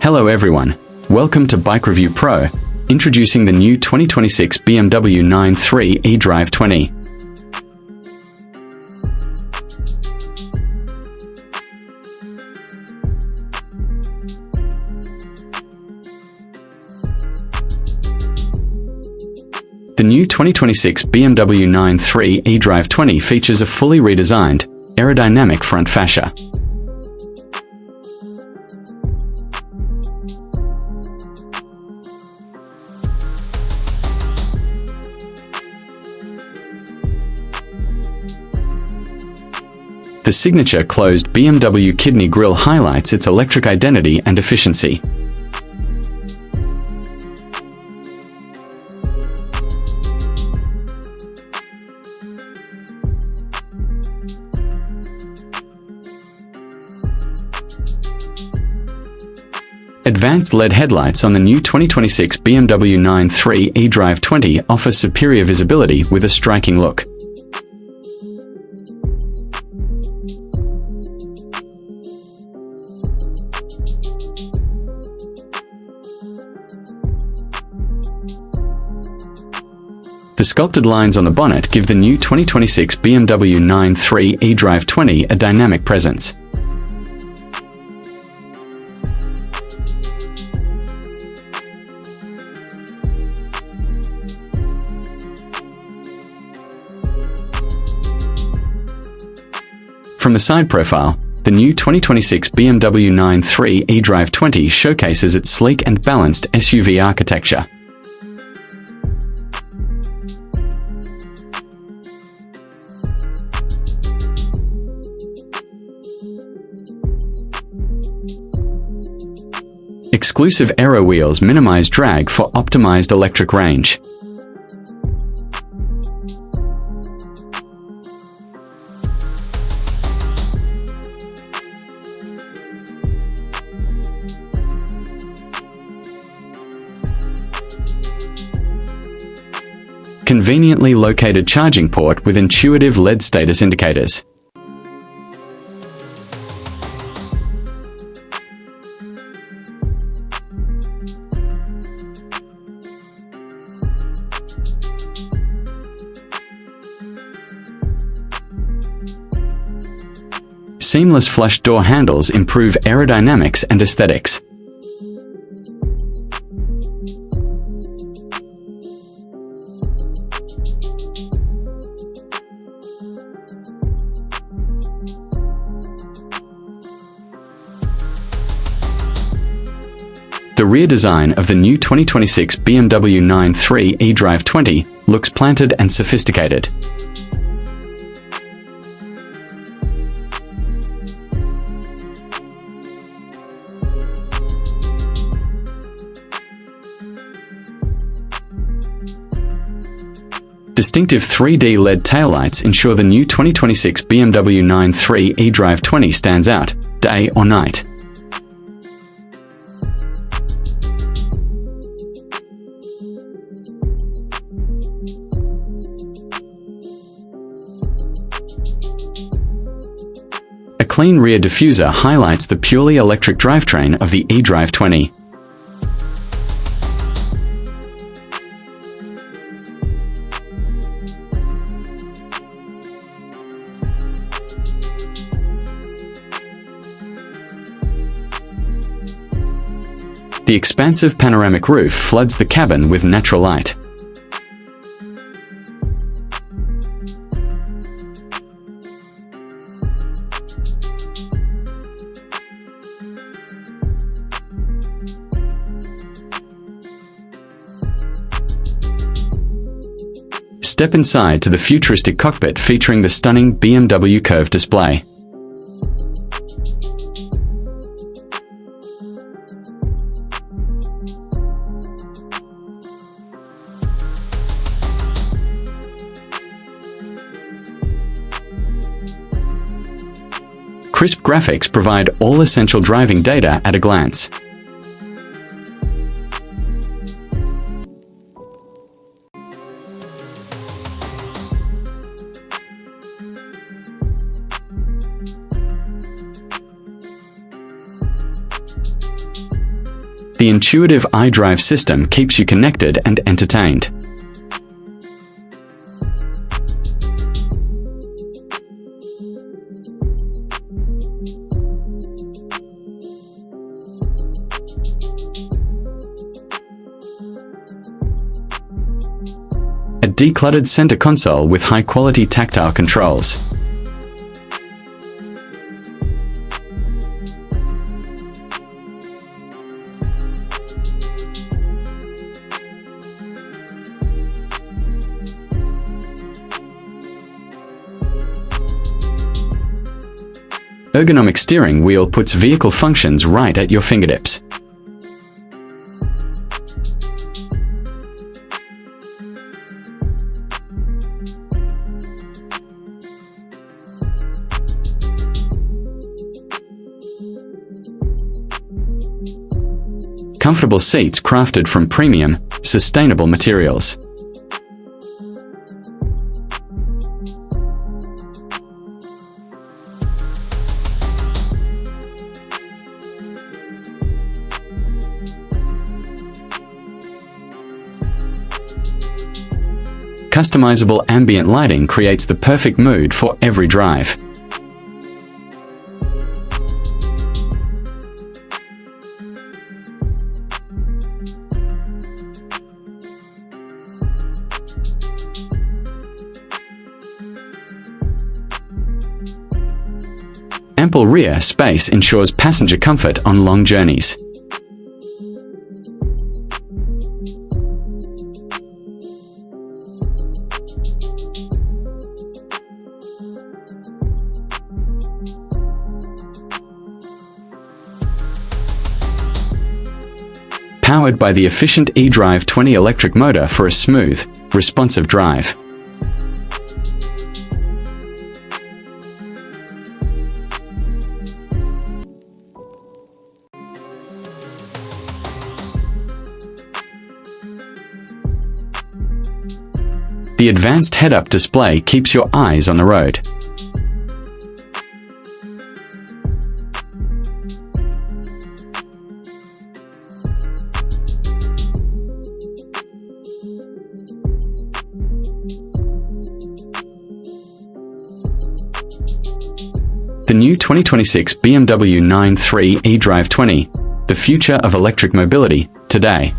Hello everyone, welcome to Bike Review Pro, introducing the new 2026 BMW 9/3 eDrive20. The new 2026 BMW 9/3 eDrive20 features a fully redesigned, aerodynamic front fascia. The signature closed BMW kidney grille highlights its electric identity and efficiency. Advanced LED headlights on the new 2026 BMW 9/3 eDrive20 offer superior visibility with a striking look. The sculpted lines on the bonnet give the new 2026 BMW 9/3 eDrive20 a dynamic presence. From the side profile, the new 2026 BMW 9/3 eDrive20 showcases its sleek and balanced SUV architecture. Exclusive aero wheels minimize drag for optimized electric range. Conveniently located charging port with intuitive LED status indicators. Seamless flush door handles improve aerodynamics and aesthetics. The rear design of the new 2026 BMW 9/3 eDrive20 looks planted and sophisticated. Distinctive 3D LED taillights ensure the new 2026 BMW 9/3 eDrive20 stands out, day or night. A clean rear diffuser highlights the purely electric drivetrain of the eDrive20. The expansive panoramic roof floods the cabin with natural light. Step inside to the futuristic cockpit featuring the stunning BMW curved display. Crisp graphics provide all essential driving data at a glance. The intuitive iDrive system keeps you connected and entertained. A decluttered center console with high-quality tactile controls. Ergonomic steering wheel puts vehicle functions right at your fingertips. Comfortable seats crafted from premium, sustainable materials. Customizable ambient lighting creates the perfect mood for every drive. Ample rear space ensures passenger comfort on long journeys. Powered by the efficient eDrive20 electric motor for a smooth, responsive drive. The advanced head-up display keeps your eyes on the road. The new 2026 BMW 9/3 eDrive20, the future of electric mobility, today.